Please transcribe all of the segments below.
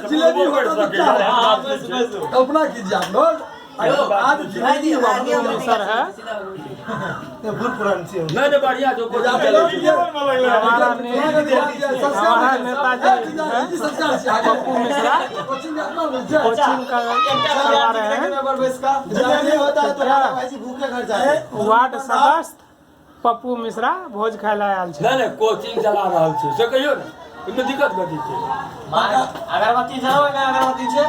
जिलेबी होता तो क्या कल्पना कीजिए आप लोग आज जिलेबी सर है बहुत पुरानी सी नहीं बढ़िया जो हमारा नेताजी पप्पू मिश्रा कोचिंग का करवा रहे हैं वार्ड सदस्य पप्पू मिश्रा भोज खाय ला आयल छै नहीं कोचिंग चला रहल छै से कहियो ने इमे दिक्कत कथी छै अगरबत्ती जलाओ ना अगरबत्ती छै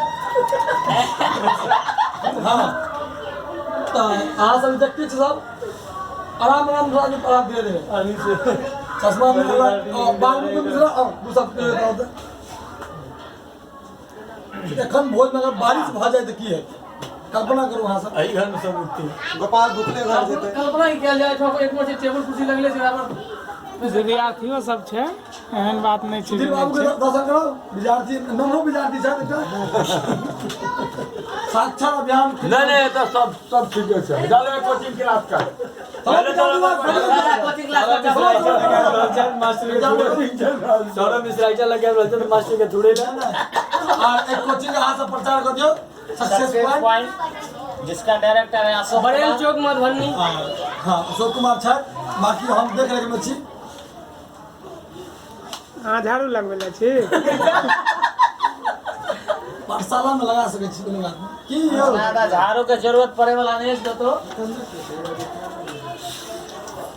हाँ तो अहाँ सब देखते छी सब आराम आराम राज परात दे दे चश्मा में बाल में मिश्रा दू सब एखन भोज में अगर बारिश भ जाए तो की है कल्पना करू अहाँ सब एही घर में सब उठते गोपाल भुखले घर जेते कल्पना ही किया जाए छो एक मोटे टेबल कुर्सी लगले छै अपन विद्यार्थियों सब छै एहन बात नहीं छै दिल बाबू के दर्शन करो विद्यार्थी नमरो विद्यार्थी छै एकटा साक्षात अभियान नहीं तो सब ठीक है चलो कोचिंग क्लास कर पहले कोचिंग क्लास सौरभ मिश्रा चल लगे रहते तो मास्टर के थोड़े ना और एक कोचिंग का सब प्रचार कर दियो सक्सेस पॉइंट जिसका डायरेक्टर है अशोक बड़ेल चौक मधुबनी हां अशोक कुमार छै बाकी हम देख रहे में छी हां झाड़ू लगबेला छी पाठशाला में लगा सके छी कोनो बात नहीं की यौ ज्यादा झाड़ू के जरूरत पड़े वाला नहीं है तो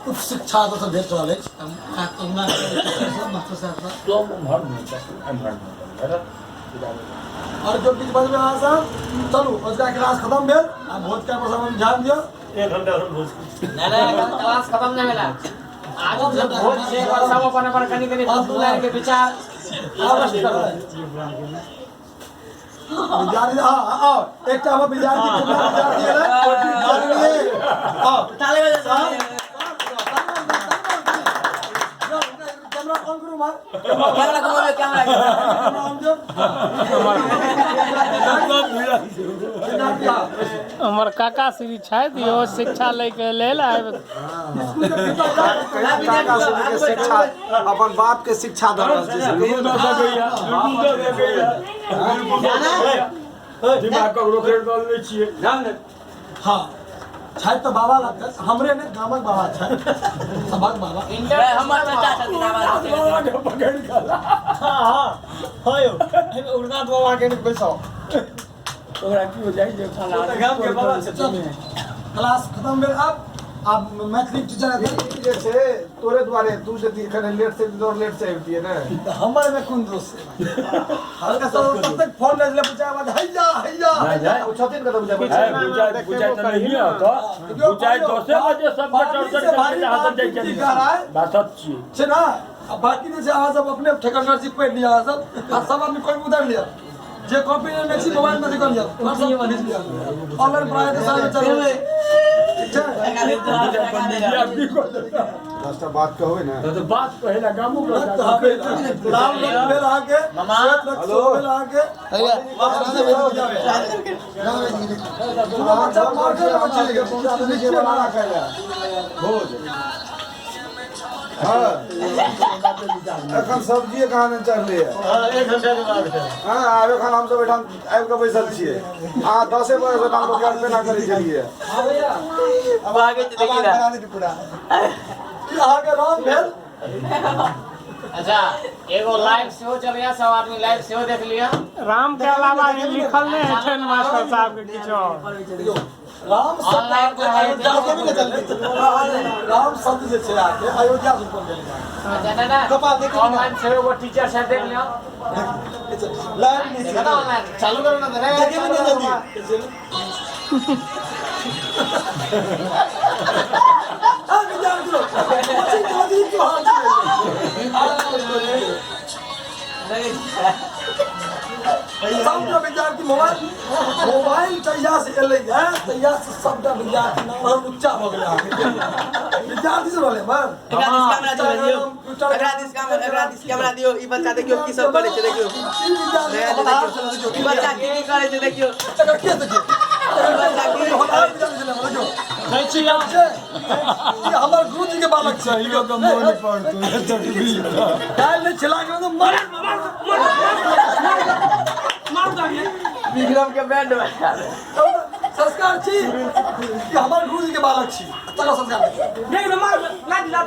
उच्च शिक्षा तो सब भेट रहल अछि कहुना मास्टर साहब तो भर में और जो किछ बजबे अहाँ सब चलू उसका क्लास खत्म भेल आ भोज का पर ध्यान दियो 1 घंटा और भोज नहीं क्लास खत्म नहीं भेला आगो जब भोज से पर सब अपन कनी दू लाइन के विचार अवश्य करो विद्यार्थी आओ एकटा हम विद्यार्थी है आओ ताले बजे कैमरा ऑन करो मार कैमरा ऑन दो हमर काका श्री छथि इहो शिक्षा लै के लेल शिक्षा अपन बाप के शिक्षा द रहल छै दिमाग को रोके दल नै छियै हां छै तो बाबा लगता हमरे ने गामक बाबा छै सबक बाबा इंटर हमर बच्चा छथिन आवाज पकड़ गला हां होयो उड़ना बाबा के बैसो ओकरा की हो जाइ जे गाम के बाबा छै क्लास खत्म भेल अब मैथिली टीचर जे छै तोरे द्वारे तू जे खने लेट से आबतिए ने हमर में कोन दोष है हल्का सा तब तक फोन ले ले पूछा बात हैया ओ छथिन कतौ बुझाय बुझाय तो नहीं है तो बुझाय 10 बजे सब चर्चा के हाथ दे के बात छी छै ना अब बाकी जे छै अहाँ सब अपने ठेकेदारशिप पढ़ लिया सब सब आदमी कोई उधर लिया जे कॉपी में छी मोबाइल में निकल लिया ऑनलाइन पढ़ाई तो सारे चल रहे रास्ता बात कहो ना तो बात पहला गामू को नाम बेल आके मामा हेलो बेल आके एखन सब्जी कहाँ में चढ़ले है 1 घंटा के बाद हां आबे खान हम सब बैठल आबि के बैसल छियै आ 10 बजे से काम लोग पे ना करै छलिए हां भैया अब आगे देखिए पूरा की अहाँ के नाम भेल अच्छा एगो लाइव शो चलिया सब आदमी लाइव शो देख लिया राम के अलावा लिखल नहीं है छन मास्टर साहब के किछो राम ऑनलाइन को अयोध्या के भी चल राम शब्द जे छै आके अयोध्या से बोल देले अच्छा ना ऑनलाइन से वो टीचर से देख लिया लाइव नहीं देखा ऑनलाइन चालू करो ना देखे भी नहीं जल्दी आ विद्यार्थी लोग कोचिंग जल्दी तो सबटा विद्यार्थी मोबाइल तैया से एलै है तैया से सबटा विद्यार्थी नाम ऊंचा हो गया विद्यार्थी से बोले बर एकरा दिस कैमरा दियो ई बच्चा देखियो की सब करे छै देखियो ई बच्चा की करे छै देखियो के देखियो नहीं छी हमर गुरुजी के बालक छै इहो के मोन पड़तो काल ने चला के तो मर गम के बैंड में संस्कार छी कि हमर गुरु जी के बालक छी तकर संस्कार नहीं मार ना दिला